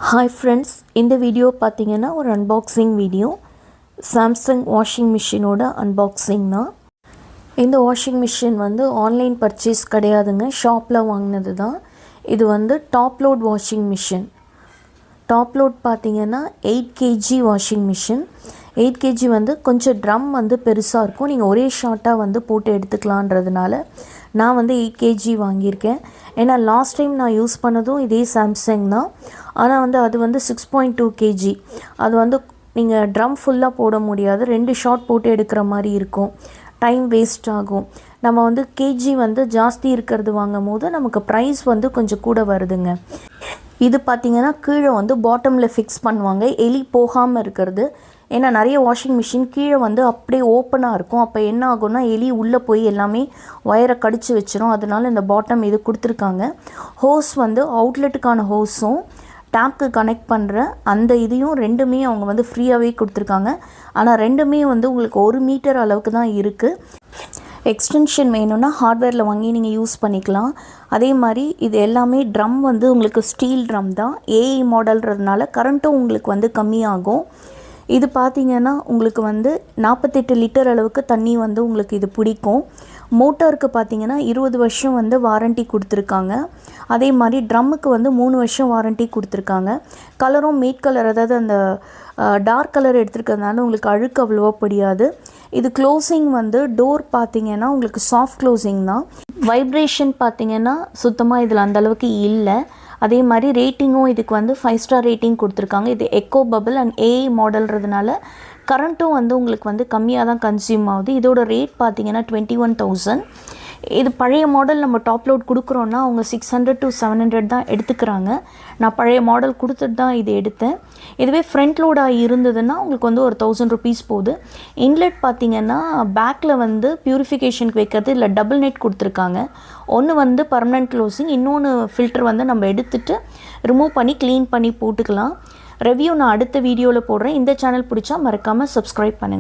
Hi friends, இந்த video பார்த்தீங்கன்னா ஒரு அன்பாக்சிங் வீடியோ. சாம்சங் வாஷிங் மிஷினோட அன்பாக்சிங் தான். இந்த வாஷிங் மிஷின் வந்து ஆன்லைன் பர்ச்சேஸ் கிடையாதுங்க, ஷாப்பில் வாங்கினது தான். இது வந்து top load washing machine. Top load பார்த்தீங்கன்னா 8 kg வாஷிங் மிஷின். 8 kg வந்து கொஞ்சம் ட்ரம் வந்து பெருசாக இருக்கும், நீங்கள் ஒரே ஷார்ட்டாக வந்து போட்டு எடுத்துக்கலான்றதுனால நான் வந்து 8 kg வாங்கியிருக்கேன். ஏன்னா லாஸ்ட் டைம் நான் யூஸ் பண்ணதும் இதே சாம்சங் தான், ஆனால் வந்து அது வந்து 6.2 kg. அது வந்து நீங்கள் ட்ரம் ஃபுல்லாக போட முடியாது, 2 ஷாட் போட்டு எடுக்கிற மாதிரி இருக்கும், டைம் வேஸ்ட் ஆகும். நம்ம வந்து கேஜி வந்து ஜாஸ்தி இருக்கிறது வாங்கும் போது நமக்கு ப்ரைஸ் வந்து கொஞ்சம் கூட வருதுங்க. இது பார்த்திங்கன்னா கீழே வந்து பாட்டமில் ஃபிக்ஸ் பண்ணுவாங்க, எலி போகாமல் இருக்கிறது. ஏன்னா நிறைய வாஷிங் மிஷின் கீழே வந்து அப்படியே ஓப்பனாக இருக்கும், அப்போ என்ன ஆகும்னா எலி உள்ளே போய் எல்லாமே ஒயரை கடிச்சு வச்சிரும். அதனால இந்த பாட்டம் இது கொடுத்துருக்காங்க. ஹோஸ் வந்து அவுட்லெட்டுக்கான ஹோஸும் டேப்க்கு கனெக்ட் பண்ணுற அந்த இதையும் ரெண்டுமே அவங்க வந்து ஃப்ரீயாகவே கொடுத்துருக்காங்க. ஆனால் ரெண்டுமே வந்து உங்களுக்கு 1 மீட்டர் அளவுக்கு தான் இருக்குது. எக்ஸ்டென்ஷன் வேணும்னா ஹார்ட்வேரில் வாங்கி நீங்கள் யூஸ் பண்ணிக்கலாம். அதே மாதிரி இது எல்லாமே ட்ரம் வந்து உங்களுக்கு ஸ்டீல் ட்ரம் தான், ஏஐ மாடல்ன்றதுனால கரண்ட்டும் உங்களுக்கு வந்து கம்மியாகும். இது பார்த்திங்கன்னா உங்களுக்கு வந்து 48 லிட்டர் அளவுக்கு தண்ணி வந்து உங்களுக்கு இது பிடிக்கும். மோட்டாருக்கு பார்த்திங்கன்னா 20 வருஷம் வந்து வாரண்ட்டி கொடுத்துருக்காங்க. அதே மாதிரி ட்ரம்முக்கு வந்து 3 வருஷம் வாரண்ட்டி கொடுத்துருக்காங்க. கலரும் மேட் கலர், அதாவது அந்த டார்க் கலர் எடுத்துருக்கிறதுனால உங்களுக்கு அழுக்கு அவ்வளோவா படியாது. இது க்ளோசிங் வந்து டோர் பார்த்திங்கன்னா உங்களுக்கு சாஃப்ட் க்ளோசிங் தான். வைப்ரேஷன் பார்த்திங்கன்னா சுத்தமாக இதில் அந்தளவுக்கு இல்லை. அதே மாதிரி ரேட்டிங்கும் இதுக்கு வந்து 5 ஸ்டார் ரேட்டிங் கொடுத்துருக்காங்க. இது எக்கோ பபிள் அண்ட் ஏஐ மாடல்ன்றதுனால கரண்ட்டும் வந்து உங்களுக்கு வந்து கம்மியாக தான் கன்சியூம் ஆகுது. இதோட ரேட் பார்த்திங்கன்னா 21,000. இது பழைய மாடல் நம்ம டாப் லோட் கொடுக்குறோன்னா அவங்க 600 to 700 தான் எடுத்துக்கிறாங்க. நான் பழைய மாடல் கொடுத்துட்டு தான் இது எடுத்தேன். இதுவே ஃப்ரண்ட் லோடாக இருந்ததுன்னா உங்களுக்கு வந்து ஒரு 1000 rupees போகுது. இன்லெட் பார்த்திங்கன்னா பேக்கில் வந்து ப்யூரிஃபிகேஷனுக்கு வைக்கிறது இல்லை டபுள் நெட் கொடுத்துருக்காங்க. ஒன்று வந்து பர்மனெண்ட் க்ளோசிங், இன்னொன்று ஃபில்டர் வந்து நம்ம எடுத்துகிட்டு ரிமூவ் பண்ணி க்ளீன் பண்ணி போட்டுக்கலாம். ரிவ்யூ நான் அடுத்த வீடியோவில் போடுறேன். இந்த சேனல் பிடிச்சா மறக்காமல் சப்ஸ்கிரைப் பண்ணுங்கள்.